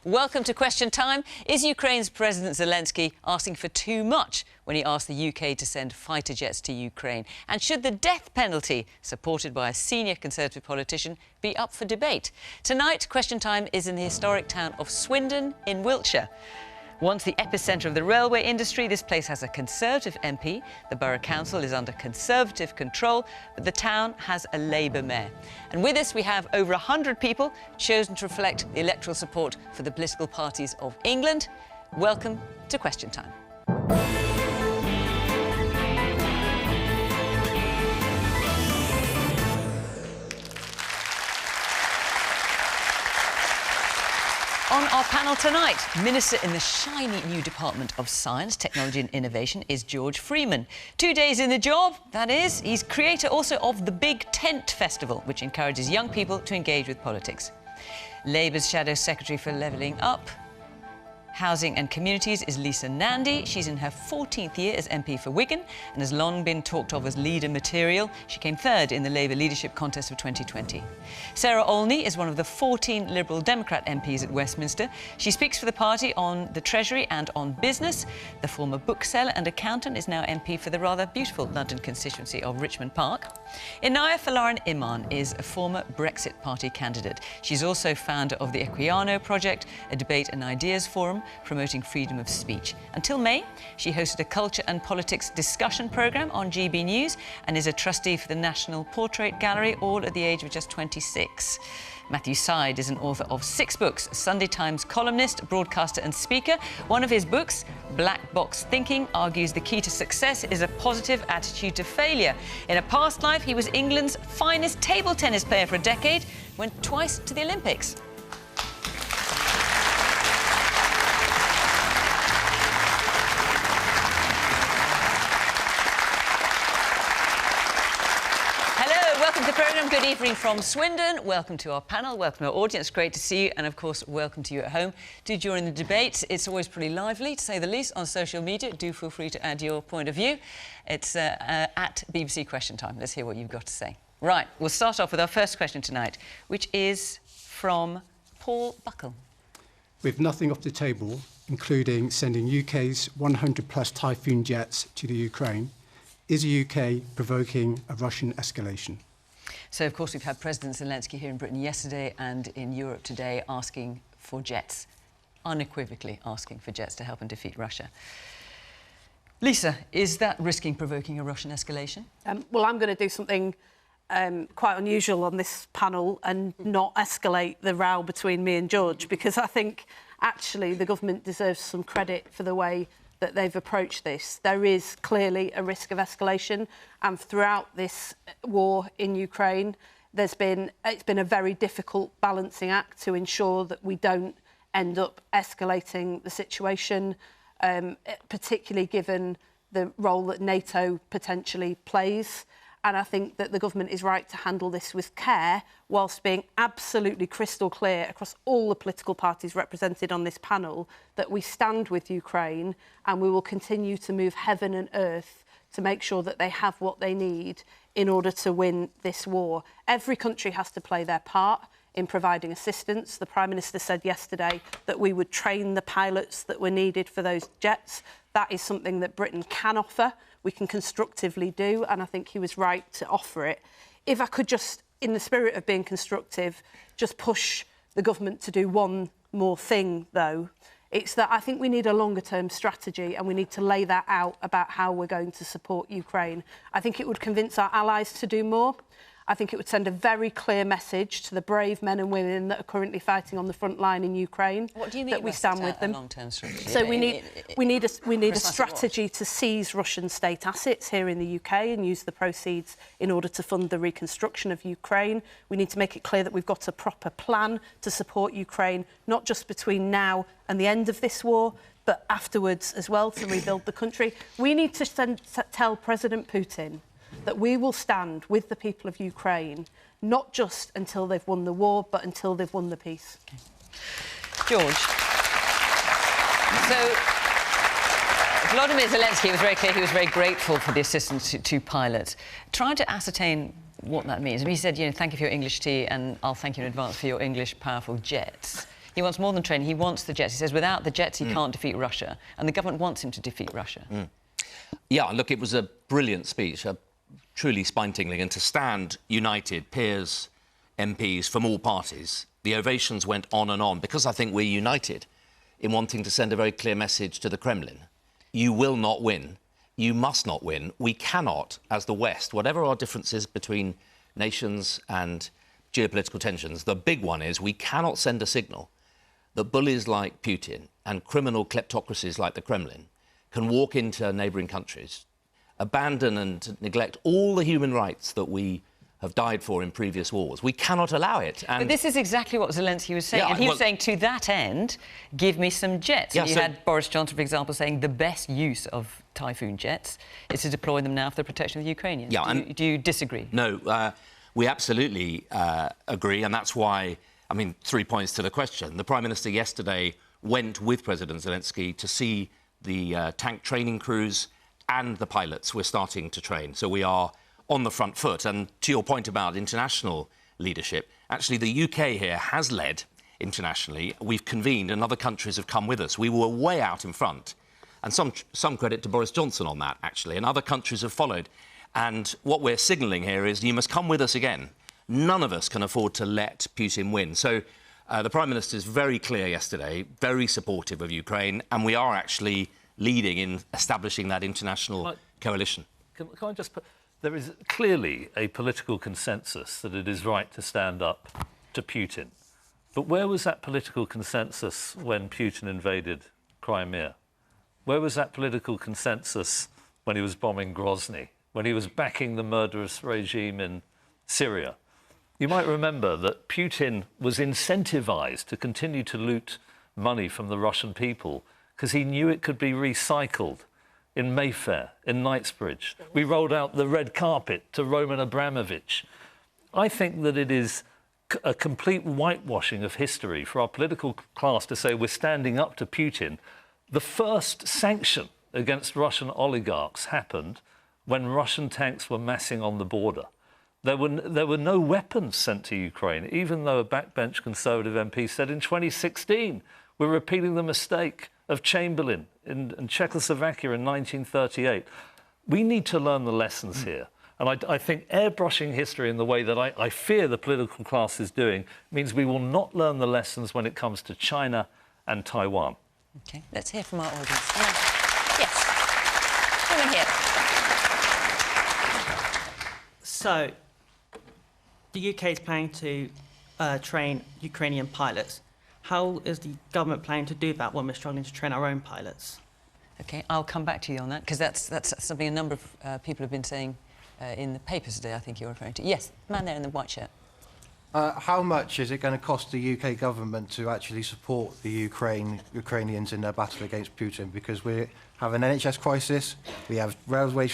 Welcome to Question Time. Is Ukraine's President Zelensky asking for too much when he asked the UK to send fighter jets to Ukraine? And should the death penalty, supported by a senior Conservative politician, be up for debate? Tonight, Question Time is in the historic town of Swindon in Wiltshire. Once the epicentre of the railway industry, this place has a Conservative MP. The Borough Council is under Conservative control, but the town has a Labour mayor. And with us, we have over 100 people chosen to reflect the electoral support for the political parties of England. Welcome to Question Time. On our panel tonight, Minister in the shiny new Department of Science, Technology and Innovation is George Freeman. 2 days in the job, that is. He's creator also of the Big Tent Festival, which encourages young people to engage with politics. Labour's Shadow Secretary for Levelling Up, Housing and Communities is Lisa Nandy. She's in her 14th year as MP for Wigan and has long been talked of as leader material. She came third in the Labour leadership contest of 2020. Sarah Olney is one of the 14 Liberal Democrat MPs at Westminster. She speaks for the party on the Treasury and on business. The former bookseller and accountant is now MP for the rather beautiful London constituency of Richmond Park. Inaya Folarin Iman is a former Brexit Party candidate. She's also founder of the Equiano Project, a debate and ideas forum promoting freedom of speech. Until May, she hosted a culture and politics discussion programme on GB News and is a trustee for the National Portrait Gallery, all at the age of just 26. Matthew Syed is an author of 6 books, a Sunday Times columnist, broadcaster and speaker. One of his books, Black Box Thinking, argues the key to success is a positive attitude to failure. In a past life, he was England's finest table tennis player for a decade, went twice to the Olympics. Welcome to the programme. Good evening from Swindon. Welcome to our panel. Welcome to our audience. Great to see you. And, of course, welcome to you at home. Do join the debate. It's always pretty lively, to say the least, on social media. Do feel free to add your point of view. It's at BBC Question Time. Let's hear what you've got to say. Right, we'll start off with our first question tonight, which is from Paul Buckle. With nothing off the table, including sending UK's 100-plus Typhoon jets to the Ukraine, is the UK provoking a Russian escalation? So, of course, we've had President Zelensky here in Britain yesterday and in Europe today asking for jets, unequivocally asking for jets to help him defeat Russia. Lisa, is that risking provoking a Russian escalation? Well, I'm going to do something quite unusual on this panel and not escalate the row between me and George, because I think, actually, the government deserves some credit for the way that they've approached this. There is clearly a risk of escalation, and throughout this war in Ukraine, it's been a very difficult balancing act to ensure that we don't end up escalating the situation, particularly given the role that NATO potentially plays. And I think that the government is right to handle this with care, whilst being absolutely crystal clear across all the political parties represented on this panel that we stand with Ukraine and we will continue to move heaven and earth to make sure that they have what they need in order to win this war. Every country has to play their part in providing assistance. The Prime Minister said yesterday that we would train the pilots that were needed for those jets. That is something that Britain can offer, we can constructively do, and I think he was right to offer it. If I could just, in the spirit of being constructive, just push the government to do one more thing, though, it's that I think we need a longer-term strategy and we need to lay that out about how we're going to support Ukraine. I think it would convince our allies to do more. I think it would send a very clear message to the brave men and women that are currently fighting on the front line in Ukraine. What do you mean that we stand with them? Long-term strategy? So we need a strategy to seize Russian state assets here in the UK and use the proceeds in order to fund the reconstruction of Ukraine. We need to make it clear that we've got a proper plan to support Ukraine, not just between now and the end of this war, but afterwards as well, to rebuild the country. We need to tell President Putin that we will stand with the people of Ukraine, not just until they've won the war, but until they've won the peace. Okay. George, so Volodymyr Zelensky was very clear he was very grateful for the assistance to pilots. Trying to ascertain what that means. I mean, he said, you know, thank you for your English tea and I'll thank you in advance for your English powerful jets. He wants more than training. He wants the jets. He says without the jets, he can't defeat Russia. And the government wants him to defeat Russia. Yeah, look, it was a brilliant speech, truly spine-tingling. And to stand united, peers, MPs from all parties, the ovations went on and on, because I think we're united in wanting to send a very clear message to the Kremlin. You will not win. You must not win. We cannot, as the West, whatever our differences between nations and geopolitical tensions, the big one is we cannot send a signal that bullies like Putin and criminal kleptocracies like the Kremlin can walk into neighbouring countries, abandon and neglect all the human rights that we have died for in previous wars. We cannot allow it. And but this is exactly what Zelensky was saying. Yeah, and he was saying, to that end, give me some jets. Yeah, and you so had Boris Johnson, for example, saying the best use of Typhoon jets is to deploy them now for the protection of the Ukrainians. Yeah, Do you disagree? No, we absolutely agree, and that's why, I mean, 3 points to the question. The Prime Minister yesterday went with President Zelensky to see the tank training crews and the pilots we're starting to train. So we are on the front foot. And to your point about international leadership, actually the UK here has led internationally. We've convened and other countries have come with us. We were way out in front. And some credit to Boris Johnson on that, actually, and other countries have followed. And what we're signalling here is you must come with us again. None of us can afford to let Putin win. So the Prime Minister is very clear yesterday, very supportive of Ukraine, and we are actually leading in establishing that international coalition. Can I just put... There is clearly a political consensus that it is right to stand up to Putin. But where was that political consensus when Putin invaded Crimea? Where was that political consensus when he was bombing Grozny, when he was backing the murderous regime in Syria? You might remember that Putin was incentivized to continue to loot money from the Russian people because he knew it could be recycled. In Mayfair, in Knightsbridge. We rolled out the red carpet to Roman Abramovich. I think that it is a complete whitewashing of history for our political class to say we're standing up to Putin. The first sanction against Russian oligarchs happened when Russian tanks were massing on the border. There were no weapons sent to Ukraine, even though a backbench Conservative MP said in 2016 we're repeating the mistake of Chamberlain in Czechoslovakia in 1938. We need to learn the lessons here. And I think airbrushing history in the way that I fear the political class is doing means we will not learn the lessons when it comes to China and Taiwan. OK, let's hear from our audience. Yes, women here. So, the UK is planning to train Ukrainian pilots. How is the government planning to do that when we're struggling to train our own pilots? OK, I'll come back to you on that, because that's something a number of people have been saying in the papers today, I think you're referring to. Yes, man there in the white shirt. How much is it going to cost the UK government to actually support the Ukrainians in their battle against Putin? Because we have an NHS crisis, we have railway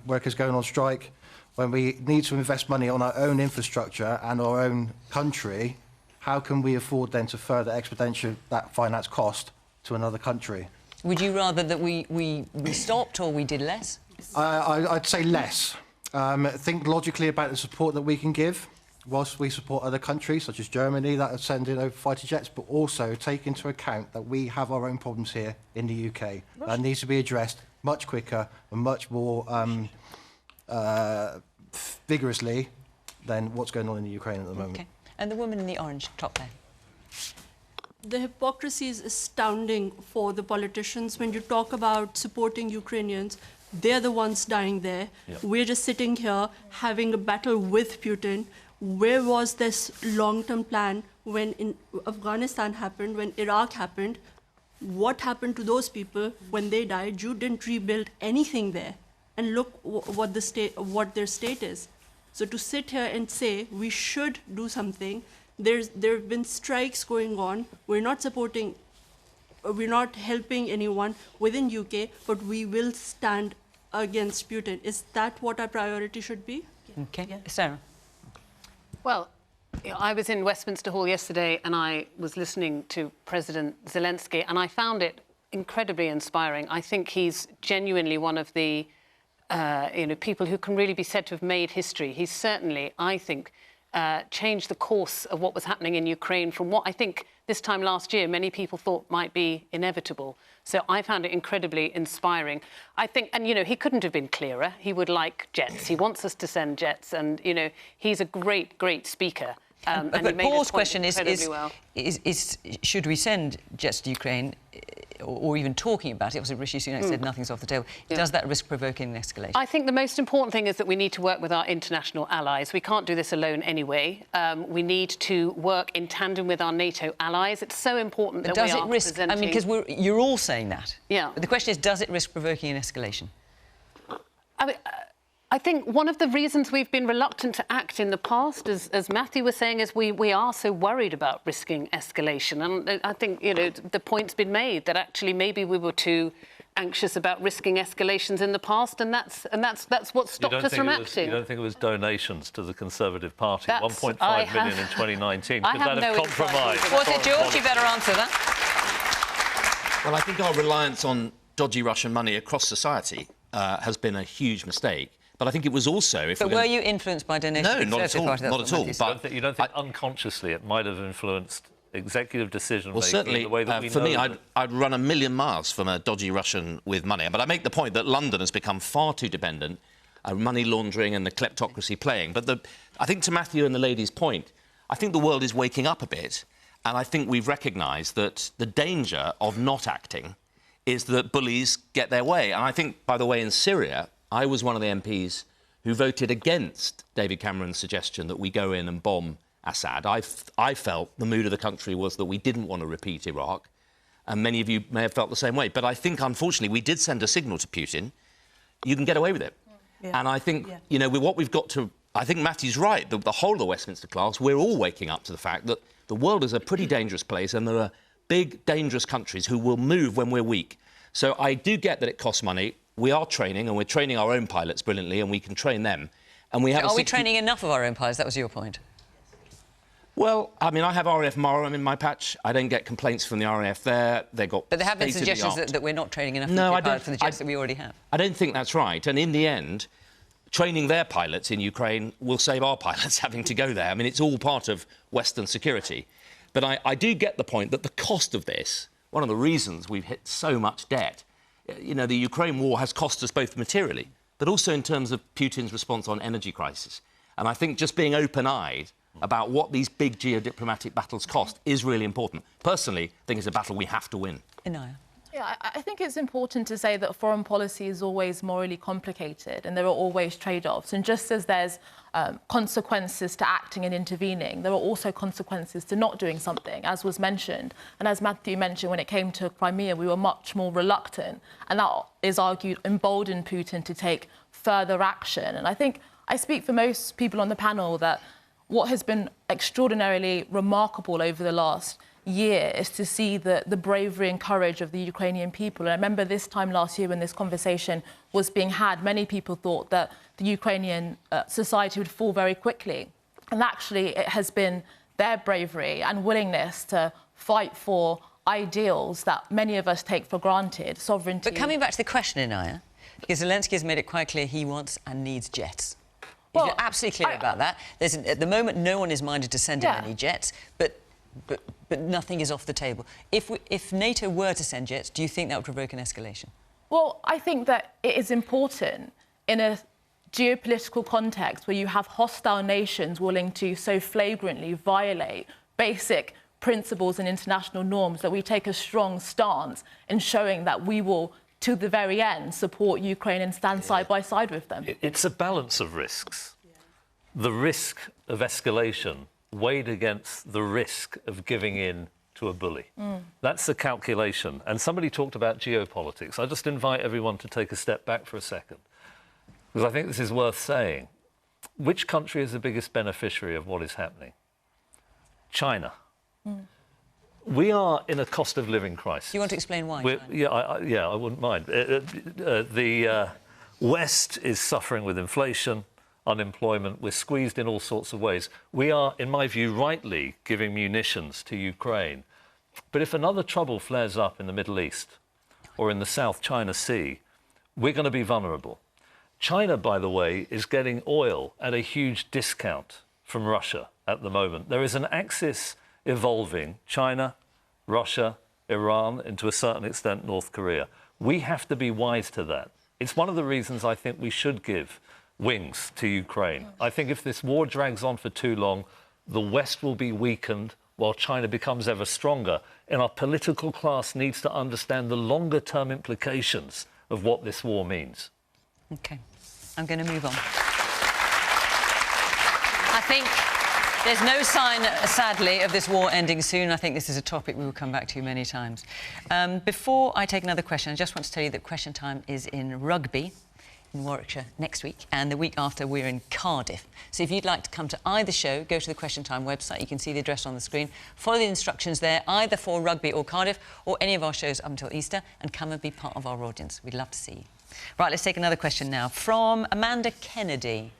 workers going on strike. When we need to invest money on our own infrastructure and our own country, how can we afford then to further exponentiate that finance cost to another country? Would you rather that we stopped or we did less? I'd say less. Think logically about the support that we can give, whilst we support other countries, such as Germany, that are sending over fighter jets, but also take into account that we have our own problems here in the UK. That needs to be addressed much quicker and much more vigorously than what's going on in the Ukraine at the moment. Okay. And the woman in the orange top there. The hypocrisy is astounding for the politicians. When you talk about supporting Ukrainians, they're the ones dying there. Yep. We're just sitting here having a battle with Putin. Where was this long-term plan when in Afghanistan happened, when Iraq happened? What happened to those people when they died? You didn't rebuild anything there. And look what their state is. So to sit here and say we should do something, there have been strikes going on. We're not helping anyone within UK, but we will stand against Putin. Is that what our priority should be? Okay, yeah. Sarah. Well, I was in Westminster Hall yesterday and I was listening to President Zelensky and I found it incredibly inspiring. I think he's genuinely one of the people who can really be said to have made history. He's certainly, I think, change the course of what was happening in Ukraine from what I think this time last year many people thought might be inevitable. So I found it incredibly inspiring. I think, and, you know, he couldn't have been clearer. He would like jets. He wants us to send jets. And, you know, he's a great, great speaker. But Paul's question is, well. should we send jets to Ukraine, or even talking about it? Obviously, Rishi Sunak said nothing's off the table. Yeah. Does that risk provoking an escalation? I think the most important thing is that we need to work with our international allies. We can't do this alone anyway. We need to work in tandem with our NATO allies. It's so important that we are presenting... Does it risk... I mean, because you're all saying that. Yeah. But the question is, does it risk provoking an escalation? I mean, I think one of the reasons we've been reluctant to act in the past, as Matthew was saying, is we are so worried about risking escalation. And I think, you know, the point's been made that actually maybe we were too anxious about risking escalations in the past, and that's what stopped us from acting. You don't think it was donations to the Conservative Party? 1.5 million in 2019. Could that have compromised? Was it, George? You better answer that. Well, I think our reliance on dodgy Russian money across society has been a huge mistake. But I think it was also... But were you influenced by donations? No, not at all. Not at all. But you don't think unconsciously it might have influenced executive decision-making? Well, certainly, in the way that we for know me, I'd run a million miles from a dodgy Russian with money. But I make the point that London has become far too dependent, money laundering and the kleptocracy playing. But I think to Matthew and the lady's point, I think the world is waking up a bit, and I think we've recognised that the danger of not acting is that bullies get their way. And I think, by the way, in Syria... I was one of the MPs who voted against David Cameron's suggestion that we go in and bomb Assad. I felt the mood of the country was that we didn't want to repeat Iraq, and many of you may have felt the same way. But I think, unfortunately, we did send a signal to Putin, you can get away with it. Yeah. And I think, you know, with what we've got to... I think Matthew's right, the whole of the Westminster class, we're all waking up to the fact that the world is a pretty dangerous place, and there are big, dangerous countries who will move when we're weak. So I do get that it costs money. We are training, and we're training our own pilots brilliantly, and we can train them. And we have. Are we training enough of our own pilots? That was your point. Well, I mean, I have RAF Marham in my patch. I don't get complaints from the RAF there. They got. But there have been suggestions that we're not training enough pilots for the jets that we already have. I don't think that's right. And in the end, training their pilots in Ukraine will save our pilots having to go there. I mean, it's all part of Western security. But I do get the point that the cost of this, one of the reasons we've hit so much debt. You know, the Ukraine war has cost us both materially, but also in terms of Putin's response on energy crisis. And I think just being open-eyed about what these big geodiplomatic battles cost is really important. Personally, I think it's a battle we have to win. Inaya. Yeah, I think it's important to say that foreign policy is always morally complicated and there are always trade-offs. And just as there's consequences to acting and intervening, there are also consequences to not doing something, as was mentioned. And as Matthew mentioned, when it came to Crimea, we were much more reluctant. And that is argued emboldened Putin to take further action. And I think I speak for most people on the panel that what has been extraordinarily remarkable over the last year is to see the bravery and courage of the Ukrainian people. And I remember this time last year when this conversation was being had, many people thought that the Ukrainian society would fall very quickly. And actually, it has been their bravery and willingness to fight for ideals that many of us take for granted, sovereignty. But coming back to the question, Inaya, because Zelensky has made it quite clear he wants and needs jets. Well, he's absolutely clear about that. At the moment, no one is minded to send in any jets, but nothing is off the table. If NATO were to send jets, do you think that would provoke an escalation? Well, I think that it is important in a geopolitical context where you have hostile nations willing to so flagrantly violate basic principles and international norms that we take a strong stance in showing that we will, to the very end, support Ukraine and stand side by side with them. It's a balance of risks. The risk of escalation weighed against the risk of giving in to a bully. That's the calculation. And somebody talked about geopolitics. I just invite everyone to take a step back for a second, because I think this is worth saying. Which country is the biggest beneficiary of what is happening? China. We are in a cost of living crisis. Do you want to explain why? I wouldn't mind. The West is suffering with inflation, unemployment. We're squeezed in all sorts of ways. We are, in my view, rightly giving munitions to Ukraine. But if another trouble flares up in the Middle East or in the South China Sea, we're going to be vulnerable. China, by the way, is getting oil at a huge discount from Russia at the moment. There is an axis evolving, China, Russia, Iran, and to a certain extent North Korea. We have to be wise to that. It's one of the reasons I think we should give wings to Ukraine. I think if this war drags on for too long, the West will be weakened while China becomes ever stronger. And our political class needs to understand the longer-term implications of what this war means. OK. I'm going to move on. I think there's no sign, sadly, of this war ending soon. I think this is a topic we will come back to many times. Before I take another question, I just want to tell you that Question Time is in Rugby in Warwickshire next week, and the week after we're in Cardiff. So if you'd like to come to either show, go to the Question Time website. You can see the address on the screen. Follow the instructions there, either for Rugby or Cardiff, or any of our shows up until Easter, and come and be part of our audience. We'd love to see you. Right, let's take another question now from Amanda Kennedy.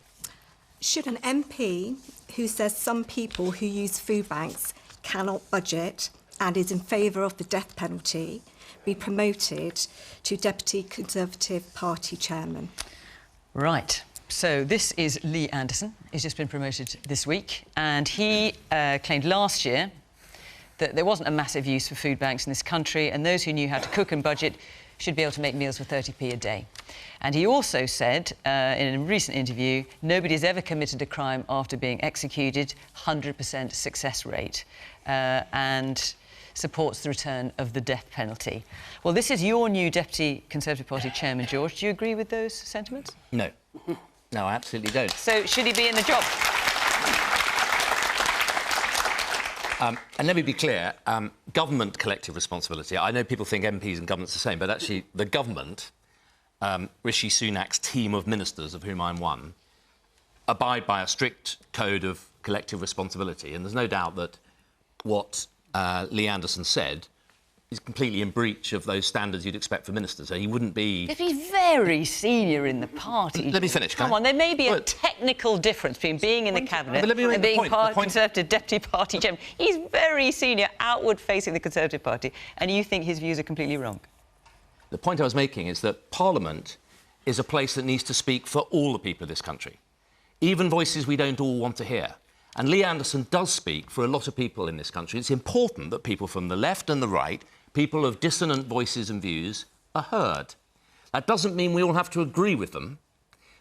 Should an MP who says some people who use food banks cannot budget and is in favour of the death penalty be promoted to Deputy Conservative Party Chairman? Right. So this is Lee Anderson. He's just been promoted this week, and he claimed last year that there wasn't a massive use for food banks in this country, and those who knew how to cook and budget should be able to make meals for 30p a day. And he also said in a recent interview, nobody's ever committed a crime after being executed, 100% success rate, and supports the return of the death penalty. Well, this is your new Deputy Conservative Party Chairman, George. Do you agree with those sentiments? No. No, I absolutely don't. So should he be in the job? And let me be clear, government collective responsibility. I know people think MPs and government's the same, but actually the government, Rishi Sunak's team of ministers, of whom I'm one, abide by a strict code of collective responsibility. And there's no doubt that what Lee Anderson said is completely in breach of those standards you'd expect for ministers. So he wouldn't be... But he's very senior in the party. Let me finish. Come on, there may be a technical difference between being in the cabinet and being Conservative Deputy Party Chairman. He's very senior, outward-facing the Conservative Party, and you think his views are completely wrong? The point I was making is that Parliament is a place that needs to speak for all the people of this country, even voices we don't all want to hear. And Lee Anderson does speak for a lot of people in this country. It's important that people from the left and the right, people of dissonant voices and views, are heard. That doesn't mean we all have to agree with them,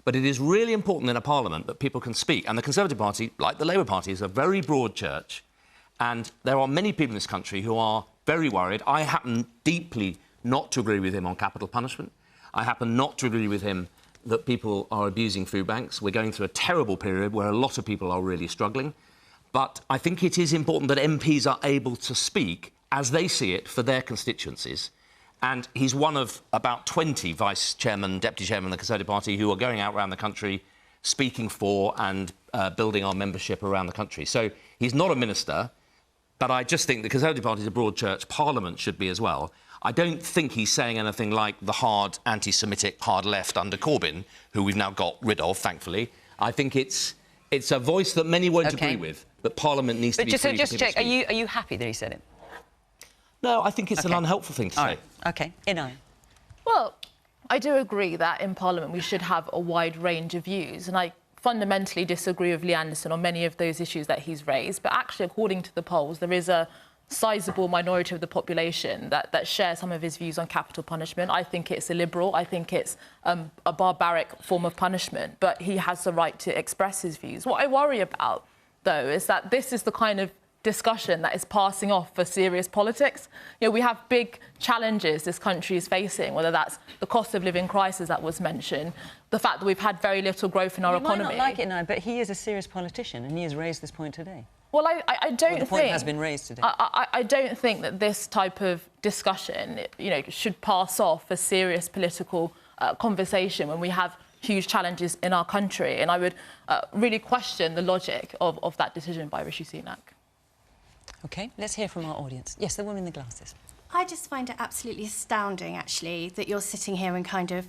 but it is really important in a parliament that people can speak. And the Conservative Party, like the Labour Party, is a very broad church, and there are many people in this country who are very worried. I happen deeply not to agree with him on capital punishment. I happen not to agree with him that people are abusing food banks. We're going through a terrible period where a lot of people are really struggling. But I think it is important that MPs are able to speak as they see it for their constituencies. And he's one of about 20 vice chairman, deputy chairman of the Conservative Party who are going out around the country speaking for and building our membership around the country. So he's not a minister, but I just think the Conservative Party is a broad church. Parliament should be as well. I don't think he's saying anything like the hard anti-Semitic hard left under Corbyn, who we've now got rid of, thankfully. I think it's a voice that many won't agree with, but Parliament needs to be free. But just check, are you happy that he said it? No, I think it's an unhelpful thing to say. Right. OK, Inaya. Well, I do agree that in Parliament we should have a wide range of views, and I fundamentally disagree with Lee Anderson on many of those issues that he's raised. But actually, according to the polls, there is a sizable minority of the population that share some of his views on capital punishment. I think it's illiberal. I think it's a barbaric form of punishment. But he has the right to express his views. What I worry about, though, is that this is the kind of discussion that is passing off for serious politics. You know, we have big challenges this country is facing, whether that's the cost of living crisis that was mentioned, the fact that we've had very little growth in our economy. You might not like it now, but he is a serious politician, and he has raised this point today. Well, I don't think... the point has been raised today. I don't think that this type of discussion, should pass off a serious political conversation when we have huge challenges in our country. And I would really question the logic of that decision by Rishi Sunak. OK, let's hear from our audience. Yes, the woman in the glasses. I just find it absolutely astounding, actually, that you're sitting here and kind of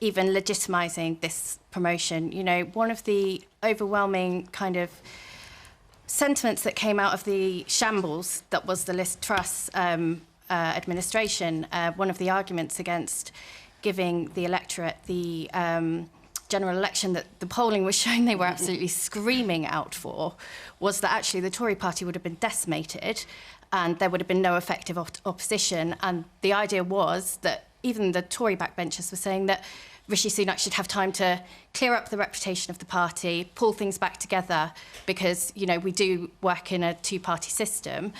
even legitimising this promotion. You know, one of the overwhelming kind of sentiments that came out of the shambles that was the Liz Truss administration, one of the arguments against giving the electorate the general election that the polling was showing they were absolutely screaming out for was that actually the Tory party would have been decimated and there would have been no effective opposition. And the idea was that even the Tory backbenchers were saying that Rishi Sunak should have time to clear up the reputation of the party, pull things back together, because, you know, we do work in a two-party system.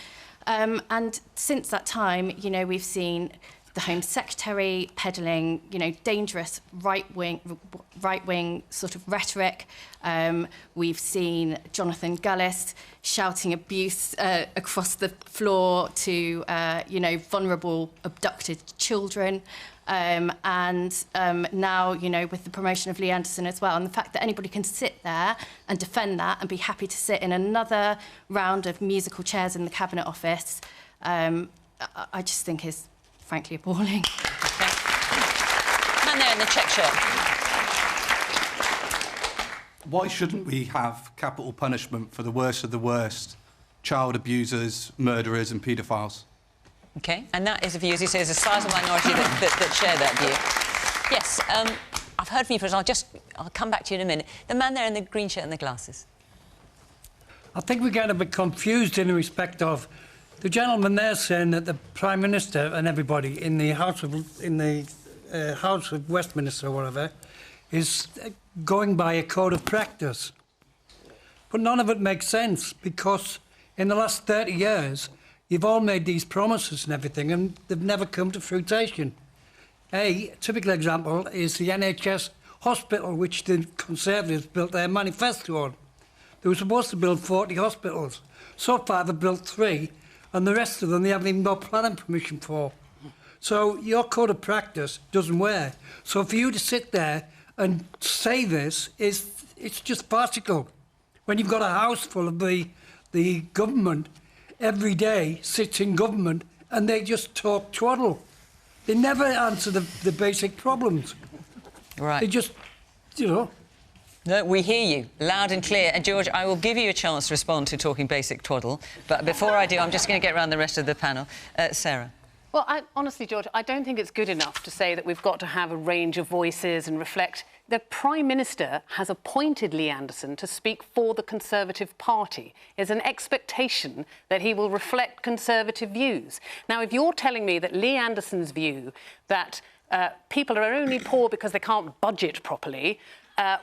And since that time, you know, we've seen the Home Secretary peddling, you know, dangerous right-wing sort of rhetoric. We've seen Jonathan Gullis shouting abuse across the floor to, you know, vulnerable abducted children. And now, you know, with the promotion of Lee Anderson as well, and the fact that anybody can sit there and defend that and be happy to sit in another round of musical chairs in the Cabinet Office, I just think is frankly appalling. Okay. Man there in the check shirt. Why shouldn't we have capital punishment for the worst of the worst, child abusers, murderers and paedophiles? OK, and that is a view, as you say, there's a sizable minority that share that view. Yes, I've heard from you first, I'll come back to you in a minute. The man there in the green shirt and the glasses. I think we're getting a bit confused in respect of the gentleman there saying that the Prime Minister and everybody in the House of Westminster or whatever is going by a code of practice. But none of it makes sense, because in the last 30 years, you've all made these promises and everything, and they've never come to fruition. A typical example is the NHS hospital, which the Conservatives built their manifesto on. They were supposed to build 40 hospitals. So far, they've built 3, and the rest of them they haven't even got planning permission for. So your code of practice doesn't work. So for you to sit there and say this, it's just farcical. When you've got a house full of the government, every day sits in government and they just talk twaddle. They never answer the basic problems. Right. They just, you know. No, we hear you loud and clear. And, George, I will give you a chance to respond to talking basic twaddle. But before I do, I'm just going to get around the rest of the panel. Sarah. Well, honestly, George, I don't think it's good enough to say that we've got to have a range of voices and reflect. The Prime Minister has appointed Lee Anderson to speak for the Conservative Party. There's an expectation that he will reflect Conservative views. Now, if you're telling me that Lee Anderson's view that people are only poor because they can't budget properly,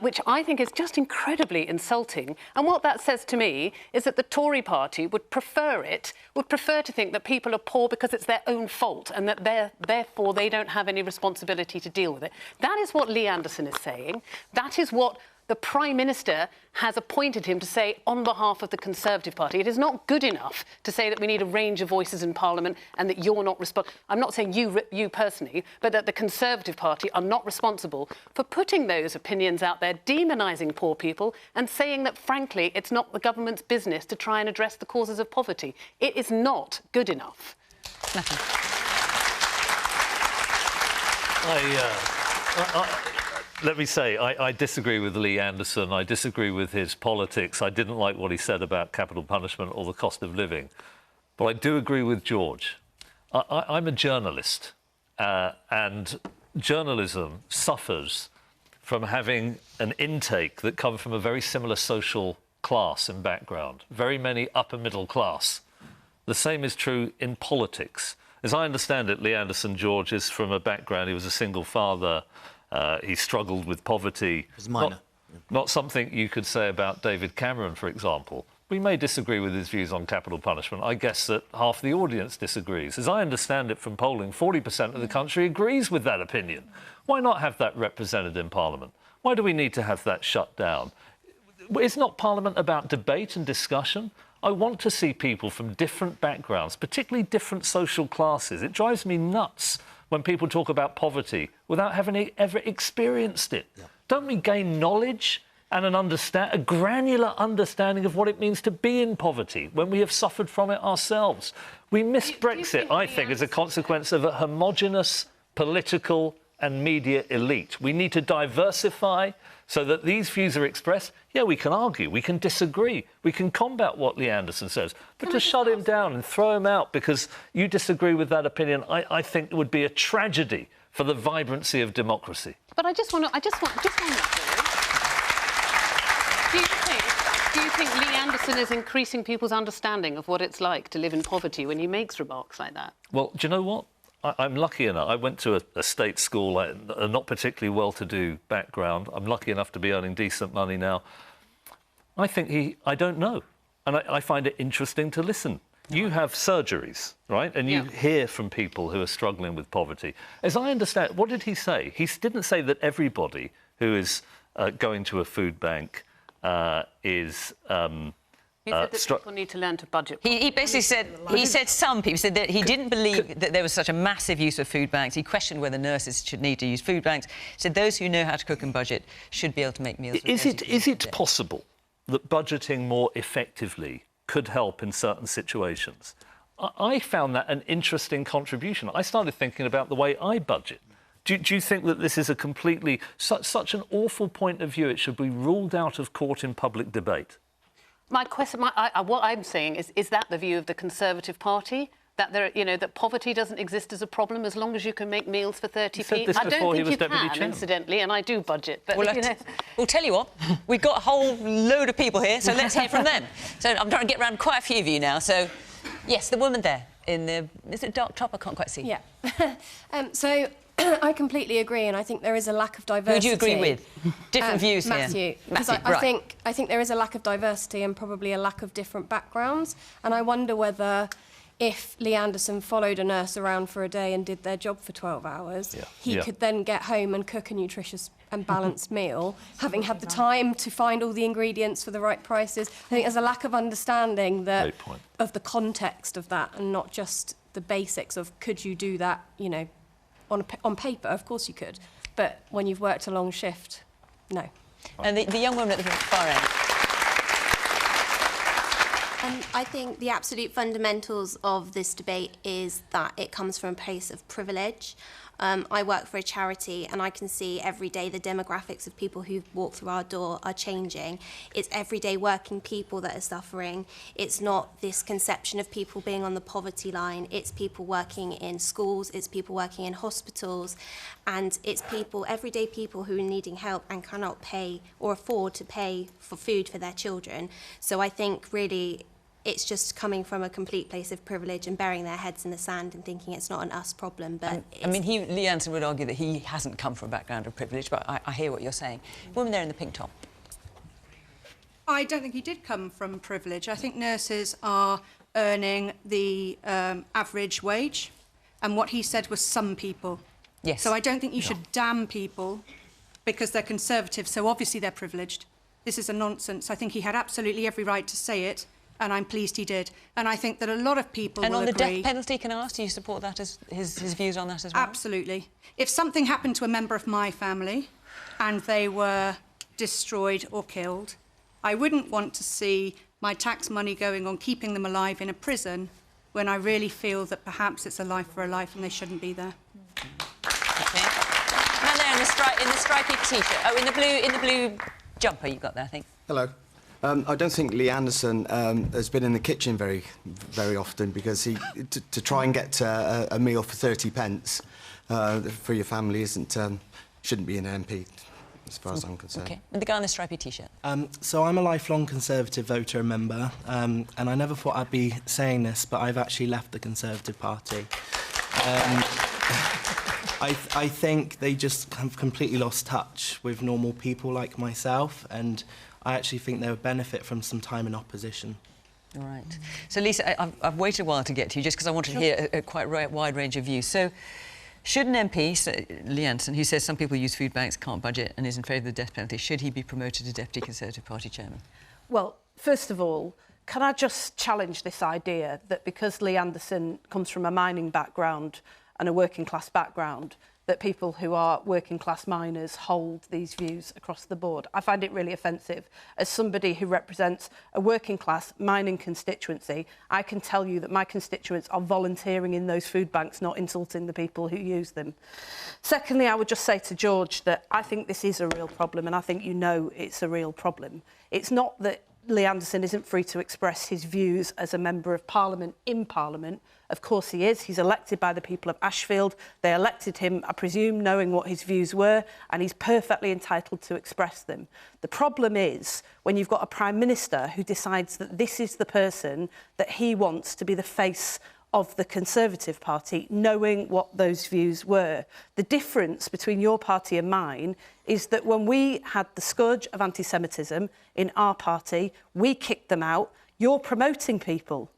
which I think is just incredibly insulting. And what that says to me is that the Tory party would prefer to think that people are poor because it's their own fault and that therefore they don't have any responsibility to deal with it. That is what Lee Anderson is saying. That is what the Prime Minister has appointed him to say on behalf of the Conservative Party. It is not good enough to say that we need a range of voices in Parliament and that you're not responsible. I'm not saying you personally, but that the Conservative Party are not responsible for putting those opinions out there, demonising poor people and saying that, frankly, it's not the government's business to try and address the causes of poverty. It is not good enough. Let me say, I disagree with Lee Anderson. I disagree with his politics. I didn't like what he said about capital punishment or the cost of living. But I do agree with George. I'm a journalist, and journalism suffers from having an intake that comes from a very similar social class and background, very many upper middle class. The same is true in politics. As I understand it, Lee Anderson, George, is from a background, he was a single father. He struggled with poverty. It was minor. Not something you could say about David Cameron, for example. We may disagree with his views on capital punishment. I guess that half the audience disagrees. As I understand it from polling, 40% of the country agrees with that opinion. Why not have that represented in Parliament? Why do we need to have that shut down? Is not Parliament about debate and discussion? I want to see people from different backgrounds, particularly different social classes. It drives me nuts when people talk about poverty without having ever experienced it. Yeah. Don't we gain knowledge and a granular understanding of what it means to be in poverty when we have suffered from it ourselves? We missed Brexit, I think, as a consequence of a homogenous political and media elite. We need to diversify so that these views are expressed. Yeah, we can argue, we can disagree, we can combat what Lee Anderson says, but to shut him down and throw him out because you disagree with that opinion, I think would be a tragedy for the vibrancy of democracy. But I just want that, Do you think Lee Anderson is increasing people's understanding of what it's like to live in poverty when he makes remarks like that? Well, do you know what? I'm lucky enough. I went to a state school, a not particularly well-to-do background. I'm lucky enough to be earning decent money now. I think I don't know. And I find it interesting to listen. You have surgeries, right? And you hear from people who are struggling with poverty. As I understand, what did he say? He didn't say that everybody who is going to a food bank is... He said that people need to learn to budget. He basically said, he said some people, said that he didn't believe that there was such a massive use of food banks. He questioned whether nurses should need to use food banks. He said those who know how to cook and budget should be able to make meals. Is it possible that budgeting more effectively could help in certain situations? I found that an interesting contribution. I started thinking about the way I budget. Do you think that this is a completely... such an awful point of view, it should be ruled out of court in public debate? My question, what I'm saying is that the view of the Conservative Party? That that poverty doesn't exist as a problem as long as you can make meals for 30p? I don't think you can, incidentally, and I do budget. But, we'll tell you what, we've got a whole load of people here, so let's hear from them. So I'm trying to get around quite a few of you now. So, yes, the woman there in the... Is it dark top? I can't quite see. Yeah. So... I completely agree, and I think there is a lack of diversity. Who do you agree with? Different views Matthew, here. Because I think there is a lack of diversity and probably a lack of different backgrounds, and I wonder whether if Lee Anderson followed a nurse around for a day and did their job for 12 hours, he could then get home and cook a nutritious and balanced meal, having had the time to find all the ingredients for the right prices. I think there's a lack of understanding of the context of that, and not just the basics of could you do that, on paper, of course you could, but when you've worked a long shift, no. And the young woman at the far end. I think the absolute fundamentals of this debate is that it comes from a place of privilege. I work for a charity and I can see every day the demographics of people who walk through our door are changing. It's everyday working people that are suffering. It's not this conception of people being on the poverty line. It's people working in schools, it's people working in hospitals, and it's people, everyday people who are needing help and cannot pay or afford to pay for food for their children. So I think really it's just coming from a complete place of privilege and burying their heads in the sand and thinking it's not an us problem. But Lee Anderson would argue that he hasn't come from a background of privilege, but I hear what you're saying. Woman there in the pink top. I don't think he did come from privilege. I think nurses are earning the average wage, and what he said was some people. Yes. So I don't think you should damn people because they're Conservative, so obviously they're privileged. This is a nonsense. I think he had absolutely every right to say it, and I'm pleased he did. And I think that a lot of people will agree... And on the death penalty, can I ask, do you support that, as his views on that as well? Absolutely. If something happened to a member of my family and they were destroyed or killed, I wouldn't want to see my tax money going on keeping them alive in a prison when I really feel that perhaps it's a life for a life and they shouldn't be there. OK. Man there in the stripy T-shirt. Oh, in the blue jumper you've got there, I think. Hello. I don't think Lee Anderson has been in the kitchen very often, because to try and get a meal for 30p for your family shouldn't be an MP, as far as I'm concerned. OK. And the guy in the stripy T-shirt. So I'm a lifelong Conservative voter and member, and I never thought I'd be saying this, but I've actually left the Conservative Party. I think they just have completely lost touch with normal people like myself, and I actually think they would benefit from some time in opposition. All right. So, Lisa, I've waited a while to get to you, just because I wanted to hear a quite wide range of views. So, should an MP, Lee Anderson, who says some people use food banks, can't budget, and is in favour of the death penalty, should he be promoted to Deputy Conservative Party Chairman? Well, first of all, can I just challenge this idea that because Lee Anderson comes from a mining background and a working class background, that people who are working class miners hold these views across the board? I find it really offensive. As somebody who represents a working class mining constituency, I can tell you that my constituents are volunteering in those food banks, not insulting the people who use them. Secondly, I would just say to George that I think this is a real problem, and I think you know it's a real problem. It's not that Lee Anderson isn't free to express his views as a Member of Parliament in Parliament. Of course he is. He's elected by the people of Ashfield. They elected him, I presume, knowing what his views were, and he's perfectly entitled to express them. The problem is when you've got a Prime Minister who decides that this is the person that he wants to be the face of the Conservative Party, knowing what those views were. The difference between your party and mine is that when we had the scourge of anti-Semitism in our party, we kicked them out. You're promoting people.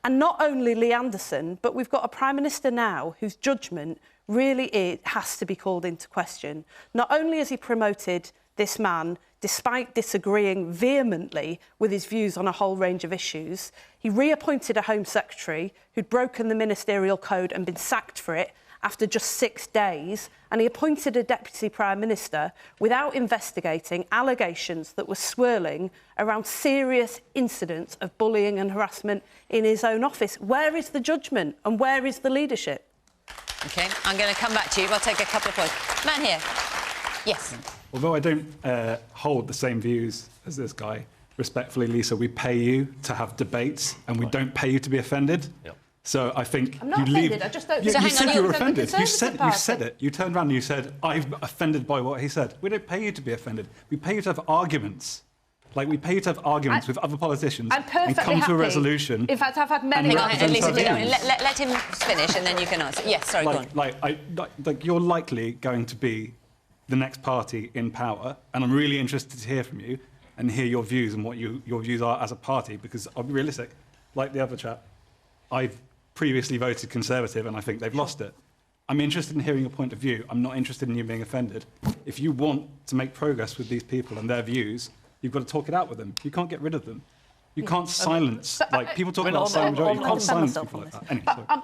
And not only Lee Anderson, but we've got a Prime Minister now whose judgment really has to be called into question. Not only has he promoted this man, despite disagreeing vehemently with his views on a whole range of issues, he reappointed a Home Secretary who'd broken the ministerial code and been sacked for it after just 6 days, and he appointed a Deputy Prime Minister without investigating allegations that were swirling around serious incidents of bullying and harassment in his own office. Where is the judgment and where is the leadership? OK, I'm going to come back to you. I'll take a couple of points. Man here. Yes. Although I don't hold the same views as this guy, respectfully, Lisa, we pay you to have debates and we don't pay you to be offended. Yep. So I think I'm not you offended, leave... I just don't... You, So you hang said on, you were you're offended. the You said Conservative it. You turned around and you said, I'm offended by what he said. We don't pay you to be offended. We pay you to have arguments. Like, we pay you to have arguments with other politicians and come to a resolution. In fact, I've had many... Lisa, let him finish and then you can answer. Yes, sorry, go on. Like, you're likely going to be the next party in power, and I'm really interested to hear from you and hear your views and what your views are as a party, because I'll be realistic. Like the other chap, I've previously voted Conservative and I think they've lost it. I'm interested in hearing your point of view. I'm not interested in you being offended. If you want to make progress with these people and their views, you've got to talk it out with them. You can't get rid of them. You can't silence... Like, people talk about silent majority. You can't silence people like that. Anyway,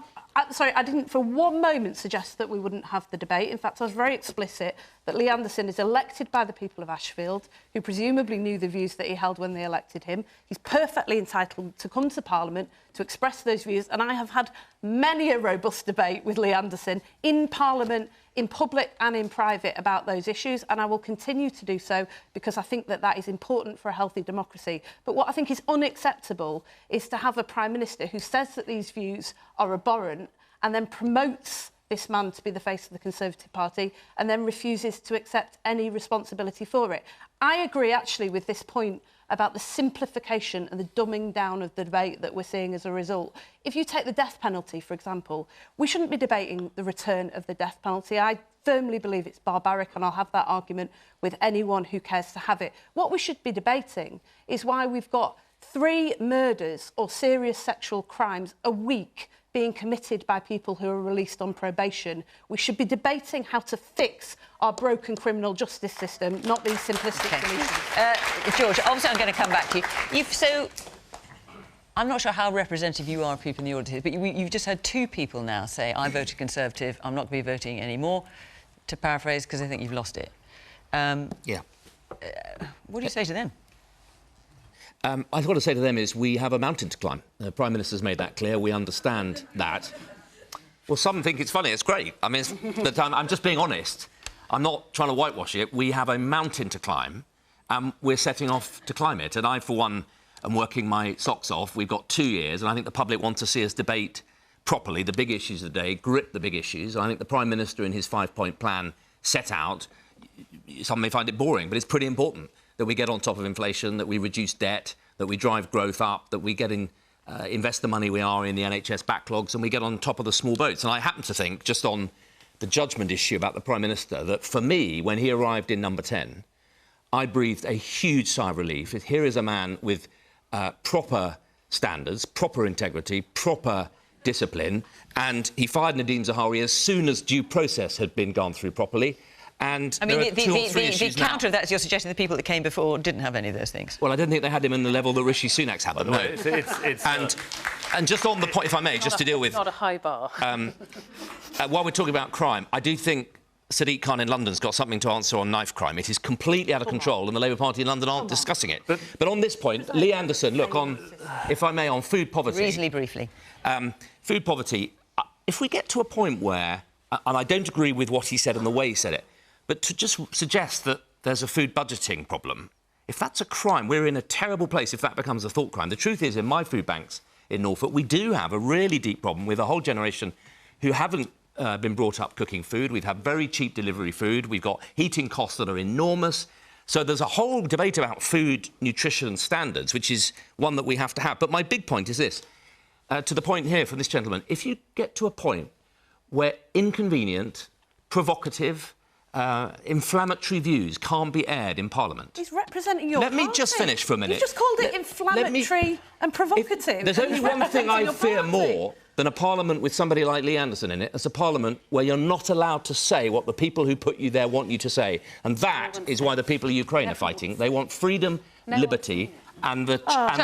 sorry, I didn't for one moment suggest that we wouldn't have the debate. In fact, I was very explicit that Lee Anderson is elected by the people of Ashfield, who presumably knew the views that he held when they elected him. He's perfectly entitled to come to Parliament to express those views, and I have had many a robust debate with Lee Anderson in Parliament, in public and in private about those issues, and I will continue to do so because I think that that is important for a healthy democracy. But what I think is unacceptable is to have a Prime Minister who says that these views are abhorrent and then promotes this man to be the face of the Conservative Party and then refuses to accept any responsibility for it. I agree, actually, with this point about the simplification and the dumbing down of the debate that we're seeing as a result. If you take the death penalty, for example, we shouldn't be debating the return of the death penalty. I firmly believe it's barbaric, and I'll have that argument with anyone who cares to have it. What we should be debating is why we've got 3 murders or serious sexual crimes a week being committed by people who are released on probation. We should be debating how to fix our broken criminal justice system, not these simplistic solutions. George, obviously I'm going to come back to you. I'm not sure how representative you are of people in the audience, but you've just had 2 people now say, I voted Conservative, I'm not going to be voting anymore, to paraphrase, because I think you've lost it. Yeah. What do you say to them? I've got to say to them is we have a mountain to climb. The Prime Minister's made that clear. We understand that. Well, some think it's funny. It's great. I mean, but I'm just being honest. I'm not trying to whitewash it. We have a mountain to climb, and we're setting off to climb it. And I, for one, am working my socks off. We've got 2 years, and I think the public want to see us debate properly the big issues of the day, grip the big issues. I think the Prime Minister, in his 5-point plan, set out. Some may find it boring, but it's pretty important that we get on top of inflation, that we reduce debt, that we drive growth up, that we get in, invest the money we are in the NHS backlogs, and we get on top of the small boats. And I happen to think, just on the judgment issue about the Prime Minister, that for me, when he arrived in number 10, I breathed a huge sigh of relief. Here is a man with proper standards, proper integrity, proper discipline, and he fired Nadine Zahawi as soon as due process had been gone through properly. And I mean, the counter of that is you're suggesting the people that came before didn't have any of those things. Well, I don't think they had him in the level that Rishi Sunak's had them, no. And just on the point, if I may, just to deal with... Not a high bar. While we're talking about crime, I do think Sadiq Khan in London's got something to answer on knife crime. It is completely out of control, and the Labour Party in London aren't discussing it. But on this point, Lee Anderson, look, if I may, on food poverty... Reasonably briefly. Food poverty, if we get to a point where... And I don't agree with what he said and the way he said it, but to just suggest that there's a food budgeting problem if that's a crime, we're in a terrible place if that becomes a thought crime. The truth is, in my food banks in Norfolk, we do have a really deep problem with a whole generation who haven't been brought up cooking food. We've had very cheap delivery food. We've got heating costs that are enormous. So there's a whole debate about food nutrition standards, which is one that we have to have. But my big point is this, to the point here from this gentleman, if you get to a point where inconvenient, provocative, inflammatory views can't be aired in Parliament. He's representing your Let me party. just finish for a minute. You just called it inflammatory and provocative. There's only one thing I fear more than a Parliament with somebody like Lee Anderson in it. It's a Parliament where you're not allowed to say what the people who put you there want you to say. And that is why the people of Ukraine are fighting. They want freedom, liberty, and the...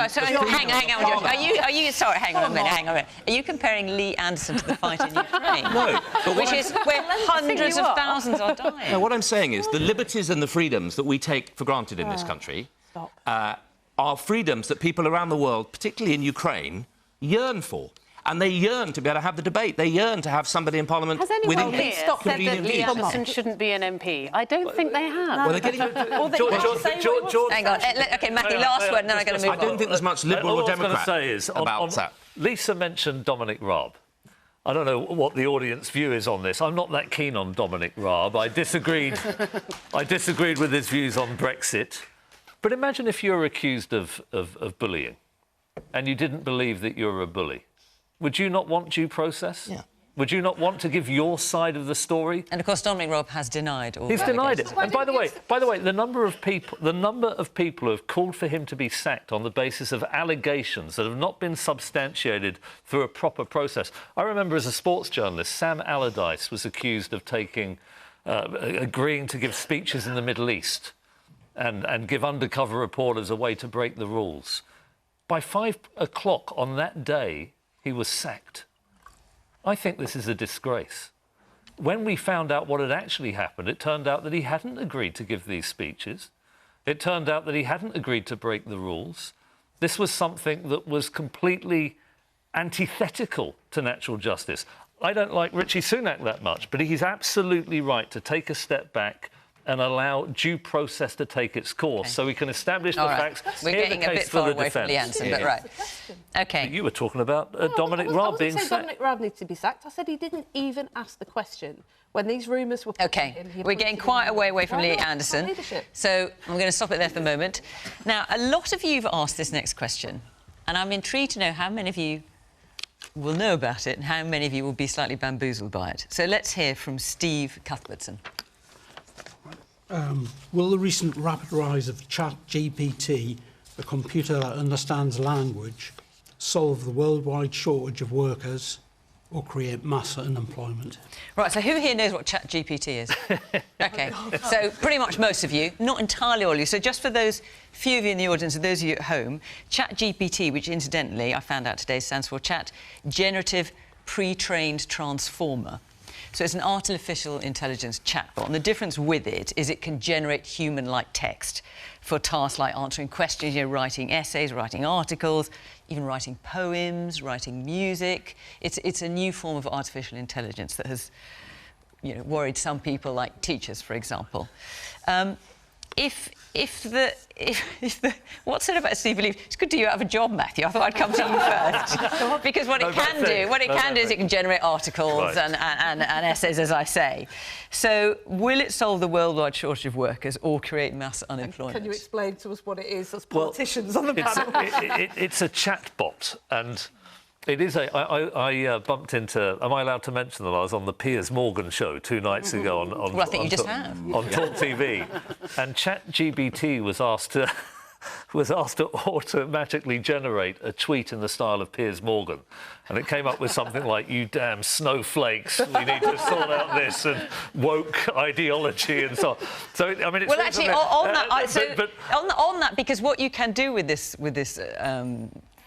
Sorry, hang on, George. Are you... Sorry, hang on a minute. Are you comparing Lee Anderson to the fight in Ukraine? No. Which is where hundreds of thousands are dying. No, what I'm saying is the liberties and the freedoms that we take for granted in this country are freedoms that people around the world, particularly in Ukraine, yearn for. And they yearn to be able to have the debate. They yearn to have somebody in Parliament with anyone here said that Lee Anderson shouldn't be an MP? I don't think they have. Well, they're getting... George... Hang on. OK, Matthew, last word, and then I'm going to move on. I don't think there's much Liberal or Democrat say is, about that. Lisa mentioned Dominic Raab. I don't know what the audience view is on this. I'm not that keen on Dominic Raab. I disagreed with his views on Brexit. But imagine if you're accused of bullying and you didn't believe that you're a bully. Would you not want due process? Yeah. Would you not want to give your side of the story? And of course, Dominic Raab has denied all. He's denied it. And by the way, the number of people who have called for him to be sacked on the basis of allegations that have not been substantiated through a proper process. I remember as a sports journalist, Sam Allardyce was accused of agreeing to give speeches in the Middle East and give undercover reporters a way to break the rules. By 5 o'clock on that day, he was sacked. I think this is a disgrace. When we found out what had actually happened, it turned out that he hadn't agreed to give these speeches. It turned out that he hadn't agreed to break the rules. This was something that was completely antithetical to natural justice. I don't like Rishi Sunak that much, but he's absolutely right to take a step back and allow due process to take its course so we can establish the facts. We're getting a bit far away from the answer, but right. OK. You were talking about Dominic Raab being sacked. Dominic Raab needs to be sacked. I said he didn't even ask the question when these rumours were put in. We're getting quite away from Lee Anderson. So I'm going to stop it there for the moment. Now, a lot of you have asked this next question, and I'm intrigued to know how many of you will know about it and how many of you will be slightly bamboozled by it. So let's hear from Steve Cuthbertson. Will the recent rapid rise of ChatGPT, a computer that understands language, solve the worldwide shortage of workers or create mass unemployment? Right, so who here knows what ChatGPT is? OK, so pretty much most of you, not entirely all of you. So just for those few of you in the audience and those of you at home, ChatGPT, which incidentally I found out today stands for Chat Generative Pre-trained Transformer. So it's an artificial intelligence chatbot, and the difference with it is it can generate human-like text for tasks like answering questions, writing essays, writing articles, even writing poems, writing music. It's a new form of artificial intelligence that has, worried some people, like teachers, for example. What's it about Steve Believe? It's good to you have a job, Matthew. I thought I'd come to you first. Because what it can do is it can generate articles and essays, as I say. So will it solve the worldwide shortage of workers or create mass unemployment? Can you explain to us what it is as politicians on the panel? It's a chatbot, and it is I bumped into... Am I allowed to mention that I was on the Piers Morgan show 2 nights ago on well, I think you just have. On Talk TV, and ChatGPT was asked to automatically generate a tweet in the style of Piers Morgan, and it came up with something like, "You damn snowflakes, we need to sort out this," and woke ideology and so on. So I mean, it's well, actually, on that, because what you can do with this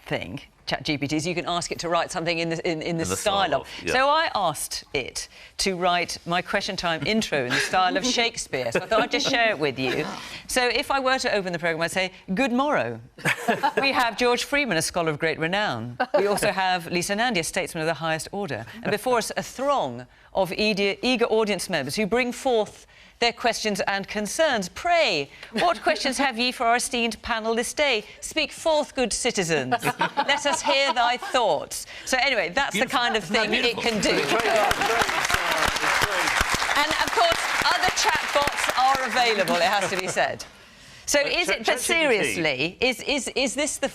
thing, ChatGPT, is you can ask it to write something in the style of. Yeah. So I asked it to write my Question Time intro in the style of Shakespeare. So I thought I'd just share it with you. So if I were to open the programme, I'd say, "Good morrow." We have George Freeman, a scholar of great renown. We also have Lisa Nandy, a statesman of the highest order. And before us, a throng of eager audience members who bring forth their questions and concerns. Pray, what questions have ye for our esteemed panel this day? Speak forth, good citizens. Let us hear thy thoughts. So anyway, that's the kind of thing it can do. And of course, other chatbots are available, it has to be said. So is it, but seriously, is this the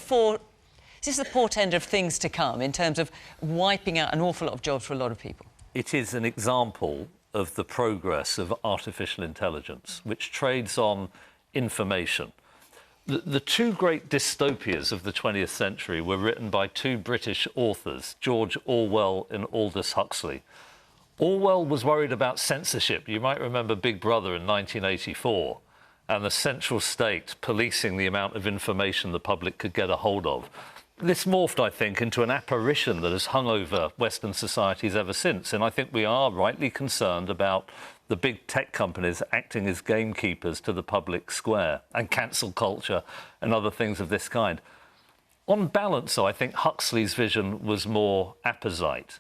portend of things to come in terms of wiping out an awful lot of jobs for a lot of people? It is an example of the progress of artificial intelligence, which trades on information. The two great dystopias of the 20th century were written by two British authors, George Orwell and Aldous Huxley. Orwell was worried about censorship. You might remember Big Brother in 1984 and the central state policing the amount of information the public could get a hold of. This morphed, I think, into an apparition that has hung over Western societies ever since. And I think we are rightly concerned about the big tech companies acting as gamekeepers to the public square, and cancel culture and other things of this kind. On balance, though, I think Huxley's vision was more apposite.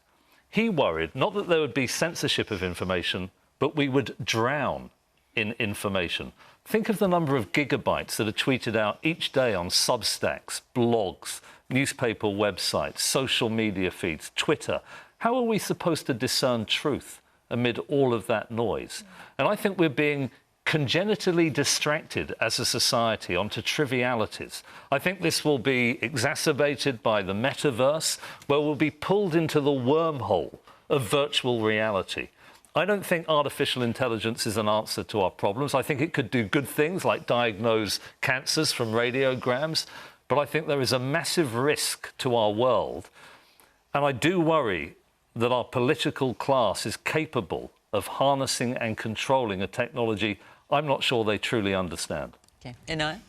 He worried not that there would be censorship of information, but we would drown in information. Think of the number of gigabytes that are tweeted out each day on Substacks, blogs, newspaper websites, social media feeds, Twitter. How are we supposed to discern truth amid all of that noise? And I think we're being congenitally distracted as a society onto trivialities. I think this will be exacerbated by the metaverse, where we'll be pulled into the wormhole of virtual reality. I don't think artificial intelligence is an answer to our problems. I think it could do good things like diagnose cancers from radiograms, but I think there is a massive risk to our world. And I do worry that our political class is capable of harnessing and controlling a technology I'm not sure they truly understand. Okay. Inaya?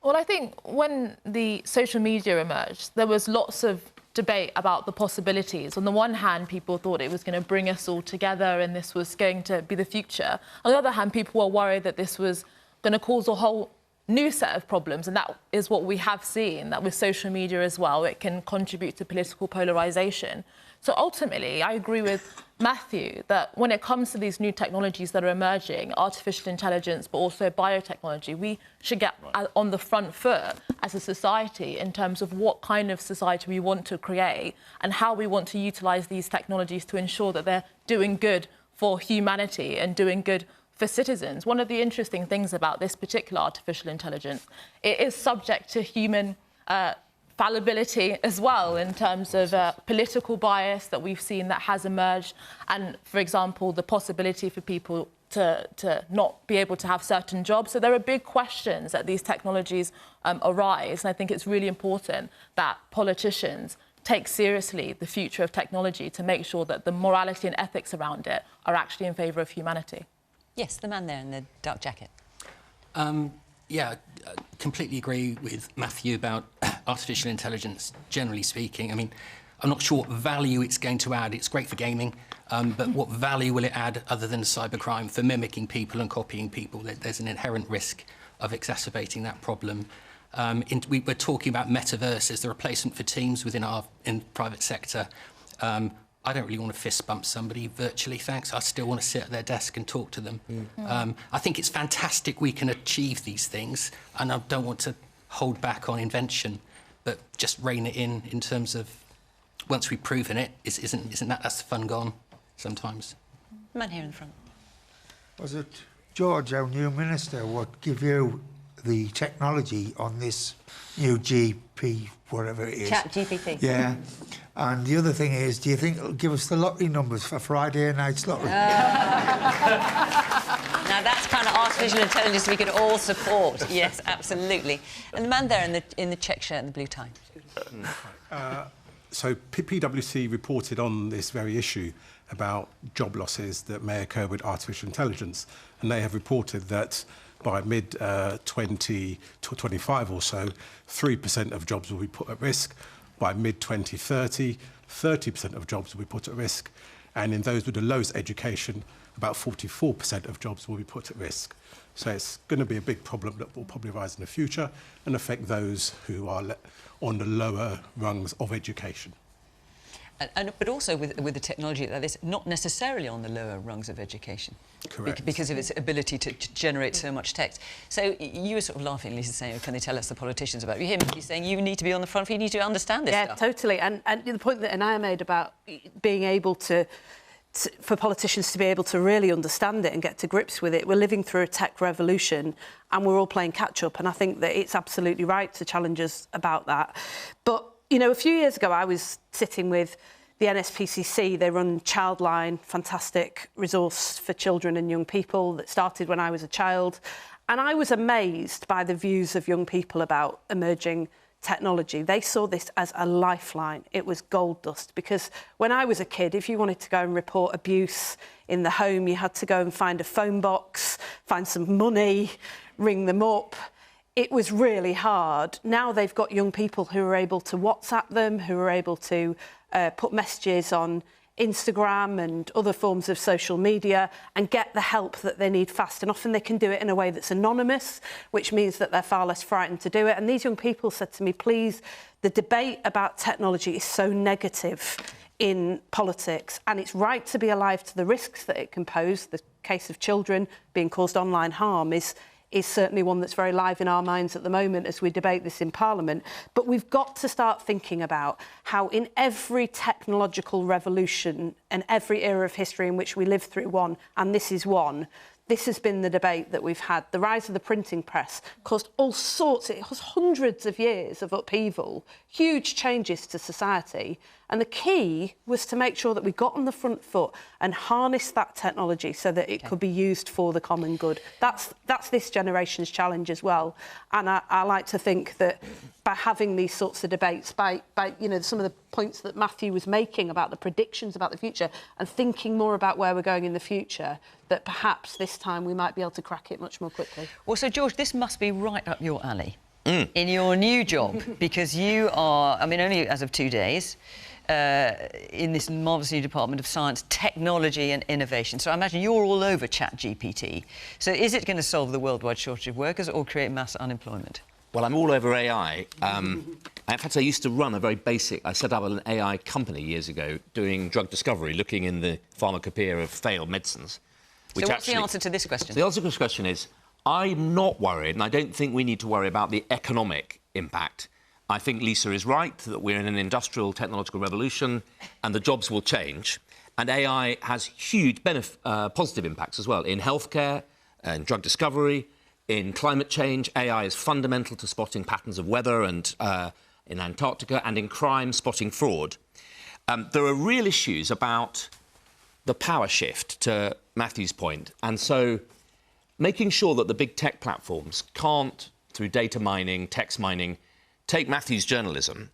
Well, I think when the social media emerged, there was lots of debate about the possibilities. On the one hand, people thought it was going to bring us all together and this was going to be the future. On the other hand, people were worried that this was going to cause a whole new set of problems, and that is what we have seen, that with social media as well, it can contribute to political polarisation. So ultimately, I agree with Matthew that when it comes to these new technologies that are emerging, artificial intelligence, but also biotechnology, we should get on the front foot as a society in terms of what kind of society we want to create and how we want to utilise these technologies to ensure that they're doing good for humanity and doing good for citizens. One of the interesting things about this particular artificial intelligence, it is subject to human fallibility as well in terms of political bias that we've seen that has emerged, and, for example, the possibility for people to not be able to have certain jobs. So there are big questions that these technologies arise, and I think it's really important that politicians take seriously the future of technology to make sure that the morality and ethics around it are actually in favour of humanity. Yes, the man there in the dark jacket. Yeah, I completely agree with Matthew about artificial intelligence, generally speaking. I mean, I'm not sure what value it's going to add. It's great for gaming, but what value will it add other than cybercrime for mimicking people and copying people? There's an inherent risk of exacerbating that problem. We were talking about metaverse as the replacement for teams within in private sector. I don't really want to fist bump somebody virtually, thanks. I still want to sit at their desk and talk to them. I think it's fantastic we can achieve these things, and I don't want to hold back on invention, but just rein it in terms of once we've proven it, isn't that's the fun gone sometimes? Man here in the front. Was it George, our new minister, would give you the technology on this new GP, whatever it is? ChatGPT. Yeah. And the other thing is, do you think it'll give us the lottery numbers for Friday night's lottery? Now, that's kind of artificial intelligence we could all support. Yes, absolutely. And the man there in the check shirt and the blue tie. So PwC reported on this very issue about job losses that may occur with artificial intelligence, and they have reported that by mid-2025 or so, 3% of jobs will be put at risk. By mid-2030, 30% of jobs will be put at risk. And in those with the lowest education, about 44% of jobs will be put at risk. So it's going to be a big problem that will probably rise in the future and affect those who are on the lower rungs of education. But also with the technology like this, not necessarily on the lower rungs of education. Correct. Because of its ability to generate so much text. So you were sort of laughing, Lisa, saying, oh, can they tell us the politicians about you? Him, you're saying you need to be on the front foot, you need to understand this stuff. Yeah, totally. And the point that Inaya made about being able for politicians to be able to really understand it and get to grips with it. We're living through a tech revolution and we're all playing catch-up, and I think that it's absolutely right to challenge us about that. But, you know, a few years ago I was sitting with the NSPCC. They run Childline, fantastic resource for children and young people that started when I was a child. And I was amazed by the views of young people about emerging technology. They saw this as a lifeline. It was gold dust, because when I was a kid, if you wanted to go and report abuse in the home, you had to go and find a phone box, find some money, ring them up. It was really hard. Now they've got young people who are able to WhatsApp them, who are able to put messages on Instagram and other forms of social media and get the help that they need fast. And often they can do it in a way that's anonymous, which means that they're far less frightened to do it. And these young people said to me, please, the debate about technology is so negative in politics, and it's right to be alive to the risks that it can pose. The case of children being caused online harm is certainly one that's very live in our minds at the moment as we debate this in Parliament. But we've got to start thinking about how in every technological revolution and every era of history in which we live through one, and this is one, this has been the debate that we've had. The rise of the printing press caused all sorts, it caused hundreds of years of upheaval, huge changes to society. And the key was to make sure that we got on the front foot and harnessed that technology so that it could be used for the common good. That's this generation's challenge as well. And I like to think that by having these sorts of debates, by you know, some of the points that Matthew was making about the predictions about the future and thinking more about where we're going in the future, that perhaps this time we might be able to crack it much more quickly. Well, so, George, this must be right up your alley in your new job, because you are, I mean, only as of 2 days, in this marvellous new Department of Science, Technology and Innovation. So I imagine you're all over ChatGPT. So is it going to solve the worldwide shortage of workers or create mass unemployment? Well, I'm all over AI. In fact, I used to run I set up an AI company years ago doing drug discovery, looking in the pharmacopoeia of failed medicines. So what's the answer to this question? The answer to this question is, I'm not worried, and I don't think we need to worry about the economic impact. I think Lisa is right that we're in an industrial technological revolution and the jobs will change. And AI has huge positive impacts as well in healthcare, in drug discovery, in climate change. AI is fundamental to spotting patterns of weather and in Antarctica, and in crime, spotting fraud. There are real issues about the power shift, to Matthew's point. And so making sure that the big tech platforms can't, through data mining, text mining, take Matthew's journalism,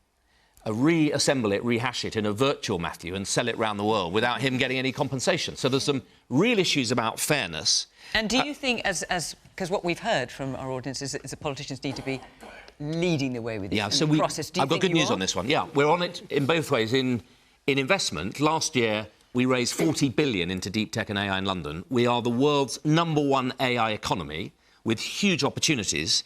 reassemble it, rehash it in a virtual Matthew and sell it around the world without him getting any compensation. So there's some real issues about fairness. And do you think, because what we've heard from our audience is that the politicians need to be leading the way with this process. I've got good news on this one. Yeah, we're on it in both ways. In investment, last year we raised 40 billion into deep tech and AI in London. We are the world's #1 AI economy with huge opportunities.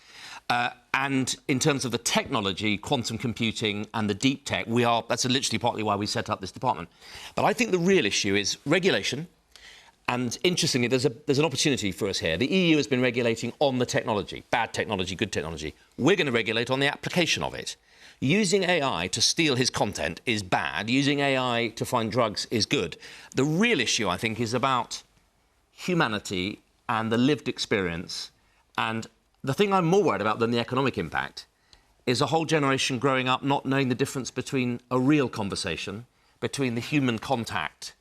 And in terms of the technology, quantum computing and the deep tech, that's literally partly why we set up this department. But I think the real issue is regulation. And interestingly, there's an opportunity for us here. The EU has been regulating on the technology, bad technology, good technology. We're going to regulate on the application of it. Using AI to steal his content is bad. Using AI to find drugs is good. The real issue, I think, is about humanity and the lived experience. And the thing I'm more worried about than the economic impact is a whole generation growing up not knowing the difference between a real conversation, between the human contact,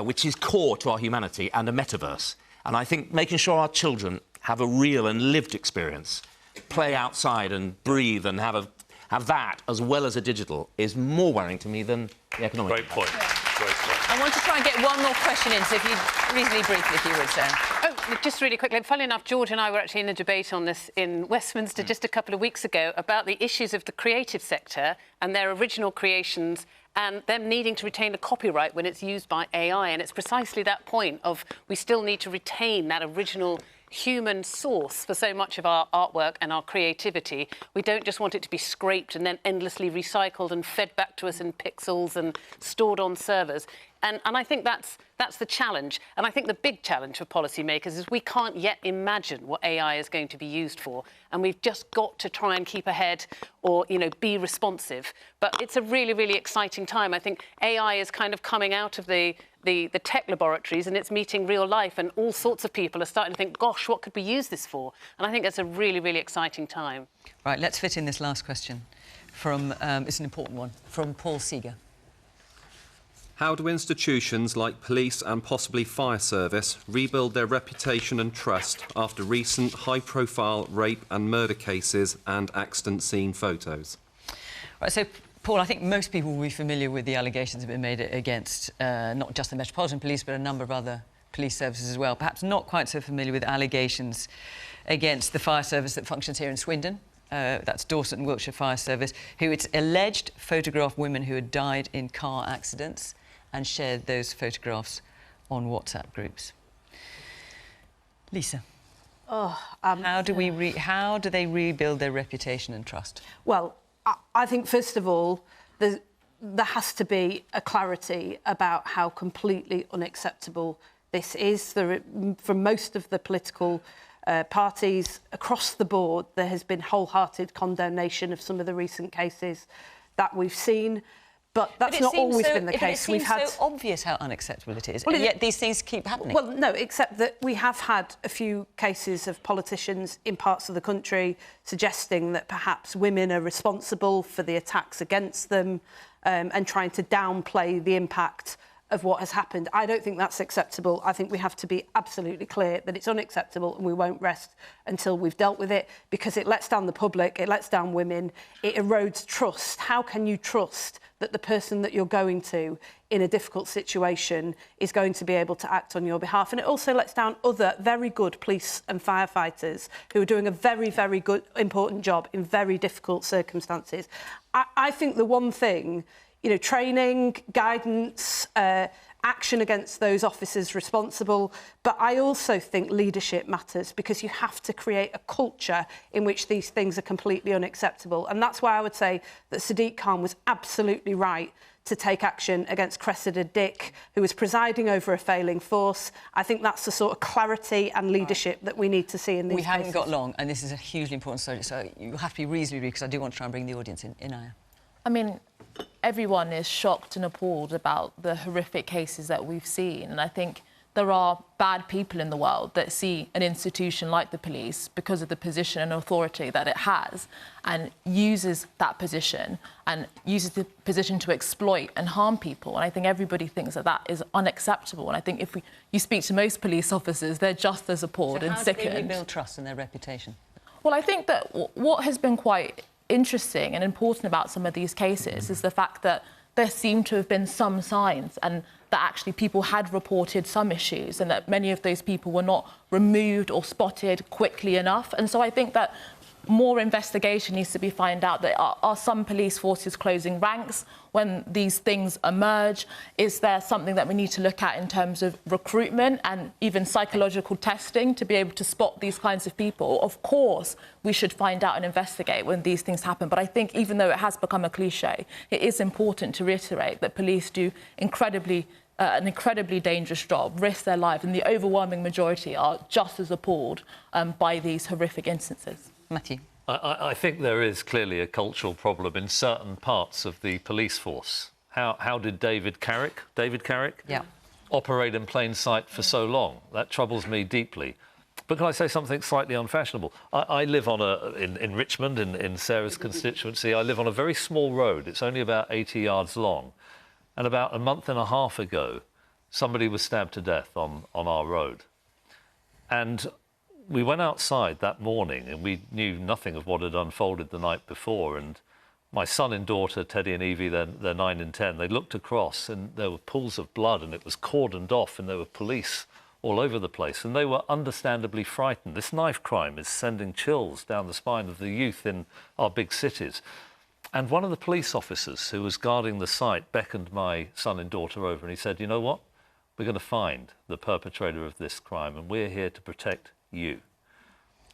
which is core to our humanity, and a metaverse. And I think making sure our children have a real and lived experience, play outside and breathe and have that as well as a digital is more worrying to me than the economic impact. Great point. Great point. I want to try and get one more question in, so if you reasonably briefly, if you would, Sarah. Oh, just really quickly. Funnily enough, George and I were actually in a debate on this in Westminster just a couple of weeks ago about the issues of the creative sector and their original creations and them needing to retain the copyright when it's used by AI. And it's precisely that point of we still need to retain that original human source for so much of our artwork and our creativity. We don't just want it to be scraped and then endlessly recycled and fed back to us in pixels and stored on servers. And I think that's the challenge. And I think the big challenge for policymakers is we can't yet imagine what AI is going to be used for. And we've just got to try and keep ahead or, you know, be responsive. But it's a really, really exciting time. I think AI is kind of coming out of the tech laboratories and it's meeting real life, and all sorts of people are starting to think, gosh, what could we use this for? And I think that's a really, really exciting time. Right, let's fit in this last question from, it's an important one, from Paul Seeger. How do institutions like police and possibly fire service rebuild their reputation and trust after recent high-profile rape and murder cases and accident scene photos? Right, so, Paul, I think most people will be familiar with the allegations that have been made against not just the Metropolitan Police, but a number of other police services as well. Perhaps not quite so familiar with allegations against the fire service that functions here in Swindon. That's Dorset and Wiltshire Fire Service, who it's alleged photographed women who had died in car accidents and shared those photographs on WhatsApp groups. Lisa, how do they rebuild their reputation and trust? Well, I think, first of all, there has to be a clarity about how completely unacceptable this is. From most of the political parties across the board, there has been wholehearted condemnation of some of the recent cases that we've seen. But that's not always been the case. It seems so obvious how unacceptable it is, well, and yet these things keep happening. Well, no, except that we have had a few cases of politicians in parts of the country suggesting that perhaps women are responsible for the attacks against them, and trying to downplay the impact of what has happened. I don't think that's acceptable. I think we have to be absolutely clear that it's unacceptable, and we won't rest until we've dealt with it, because it lets down the public, it lets down women, it erodes trust. How can you trust that the person that you're going to in a difficult situation is going to be able to act on your behalf? And it also lets down other very good police and firefighters who are doing a very, very good, important job in very difficult circumstances. I think the one thing, you know, training, guidance, action against those officers responsible. But I also think leadership matters, because you have to create a culture in which these things are completely unacceptable. And that's why I would say that Sadiq Khan was absolutely right to take action against Cressida Dick, who was presiding over a failing force. I think that's the sort of clarity and leadership that we need to see in these cases. We haven't got long, and this is a hugely important subject, so you have to be reasonably brief, because I do want to try and bring the audience in. Inaya. I mean, everyone is shocked and appalled about the horrific cases that we've seen. And I think there are bad people in the world that see an institution like the police, because of the position and authority that it has, and uses that position and uses the position to exploit and harm people. And I think everybody thinks that that is unacceptable. And I think if you speak to most police officers, they're just as appalled and sickened. How do they rebuild trust in their reputation? Well, I think that what has been quite interesting and important about some of these cases is the fact that there seem to have been some signs, and that actually people had reported some issues, and that many of those people were not removed or spotted quickly enough. And so I think that more investigation needs to be found out. That are some police forces closing ranks when these things emerge? Is there something that we need to look at in terms of recruitment and even psychological testing to be able to spot these kinds of people? Of course, we should find out and investigate when these things happen. But I think even though it has become a cliche, it is important to reiterate that police do an incredibly dangerous job, risk their lives, and the overwhelming majority are just as appalled by these horrific instances. Matthew? I think there is clearly a cultural problem in certain parts of the police force. How did David Carrick operate in plain sight for so long? That troubles me deeply. But can I say something slightly unfashionable? I live on in Richmond, in Sarah's constituency, I live on a very small road. It's only about 80 yards long. And about a month and a half ago, somebody was stabbed to death on our road. And we went outside that morning and we knew nothing of what had unfolded the night before. And my son and daughter, Teddy and Evie, they're 9 and 10, they looked across and there were pools of blood and it was cordoned off and there were police all over the place. And they were understandably frightened. This knife crime is sending chills down the spine of the youth in our big cities. And one of the police officers who was guarding the site beckoned my son and daughter over and he said, "You know what? We're going to find the perpetrator of this crime and we're here to protect you.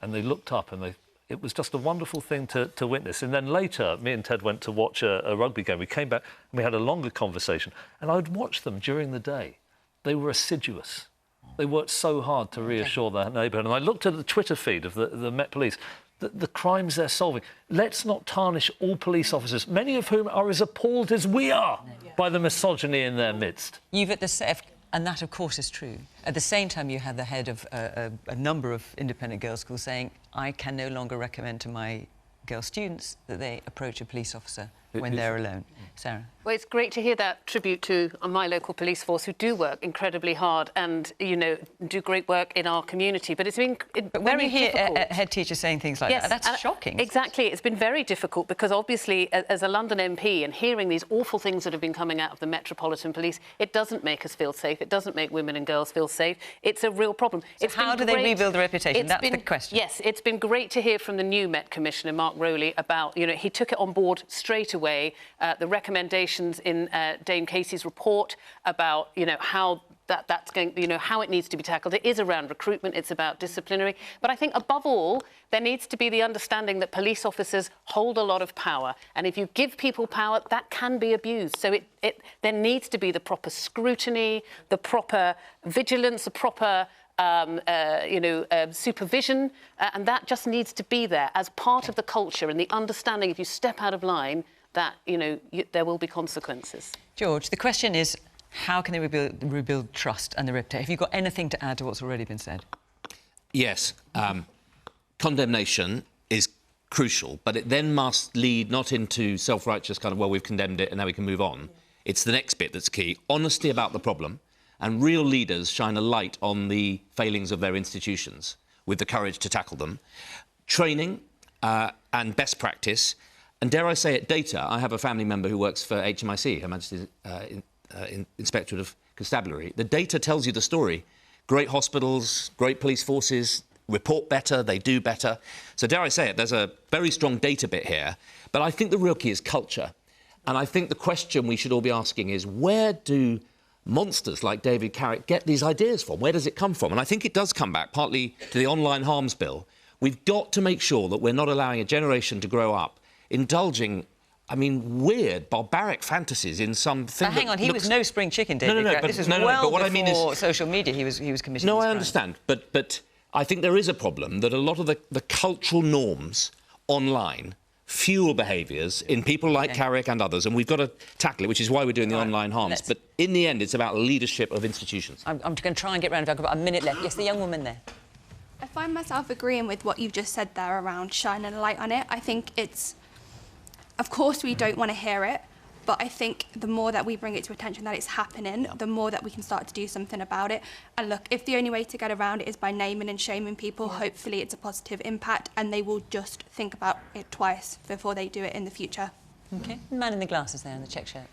And they looked up and it was just a wonderful thing to witness. And then later, me and Ted went to watch a rugby game. We came back and we had a longer conversation. And I would watch them during the day. They were assiduous. They worked so hard to reassure their neighbourhood. And I looked at the Twitter feed of the Met Police, the crimes they're solving. Let's not tarnish all police officers, many of whom are as appalled as we are by the misogyny in their midst. You've at the and that, of course, is true. At the same time, you had the head of a number of independent girls' schools saying, I can no longer recommend to my girl students that they approach a police officer when they're alone. Sarah? Well, it's great to hear that tribute to my local police force, who do work incredibly hard and, you know, do great work in our community. But it's been but when you hear a head teacher saying things like that, that's shocking. Exactly. It's been very difficult because, obviously, as a London MP and hearing these awful things that have been coming out of the Metropolitan Police, it doesn't make us feel safe. It doesn't make women and girls feel safe. It's a real problem. So how do they rebuild the reputation? That's the question. Yes, it's been great to hear from the new Met Commissioner, Mark Rowley, about, you know, he took it on board straight away, the recommendations in Dame Casey's report about, you know, how that's going, you know, how it needs to be tackled. It is around recruitment, it's about disciplinary. But I think above all, there needs to be the understanding that police officers hold a lot of power. And if you give people power, that can be abused. So there needs to be the proper scrutiny, the proper vigilance, the proper supervision, and that just needs to be there as part of the culture and the understanding. If you step out of line, that there will be consequences. George, the question is, how can they rebuild trust and the reputation? Have you got anything to add to what's already been said? Yes, condemnation is crucial, but it then must lead not into self-righteous kind of, well, we've condemned it and now we can move on. It's the next bit that's key: honesty about the problem. And real leaders shine a light on the failings of their institutions with the courage to tackle them. Training and best practice, and dare I say it, data. I have a family member who works for HMIC, Her Majesty's Inspectorate of Constabulary. The data tells you the story. Great hospitals, great police forces report better, they do better. So dare I say it, there's a very strong data bit here. But I think the real key is culture. And I think the question we should all be asking is, where do monsters like David Carrick get these ideas from? Where does it come from? And I think it does come back partly to the online harms bill. We've got to make sure that we're not allowing a generation to grow up indulging, I mean, weird, barbaric fantasies in something. But hang on, he was no spring chicken, David. No, this is well before social media. He was committing. No, I understand, but I think there is a problem that a lot of the cultural norms online fuel behaviours in people like Carrick and others, and we've got to tackle it, which is why we're doing the online harms. But in the end, it's about leadership of institutions. I'm going to try and get round to it. I've got about a minute left. Yes, the young woman there. I find myself agreeing with what you've just said there around shining a light on it. I think it's, of course, we don't want to hear it, but I think the more that we bring it to attention that it's happening, the more that we can start to do something about it. And look, if the only way to get around it is by naming and shaming people, hopefully it's a positive impact and they will just think about it twice before they do it in the future. OK. The man in the glasses there in the check shirt.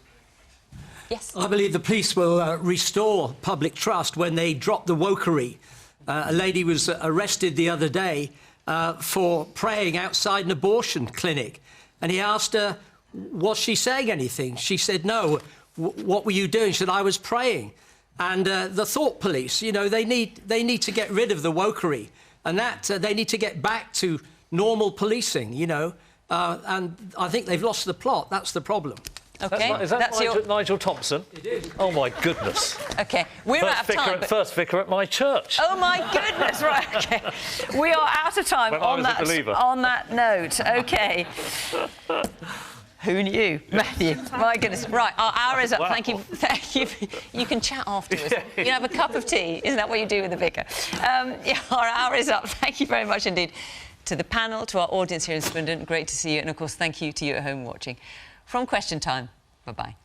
Yes? I believe the police will restore public trust when they drop the wokery. A lady was arrested the other day for praying outside an abortion clinic. And he asked her, was she saying anything? She said, no. What were you doing? She said, I was praying. And the thought police, you know, they need to get rid of the wokery. And that they need to get back to normal policing, you know. And I think they've lost the plot. That's the problem. OK. Is that Nigel Thompson? It is. Oh, my goodness. OK. We're out of time. First vicar at my church. Oh, my goodness. Right, OK. We are out of time on that note. OK. Who knew? Matthew, my goodness. Right, our hour is up. Wow. Thank you. You can chat afterwards. You can have a cup of tea. Isn't that what you do with the vicar? Yeah, our hour is up. Thank you very much indeed to the panel, to our audience here in Swindon. Great to see you. And, of course, thank you to you at home watching. From Question Time, bye-bye.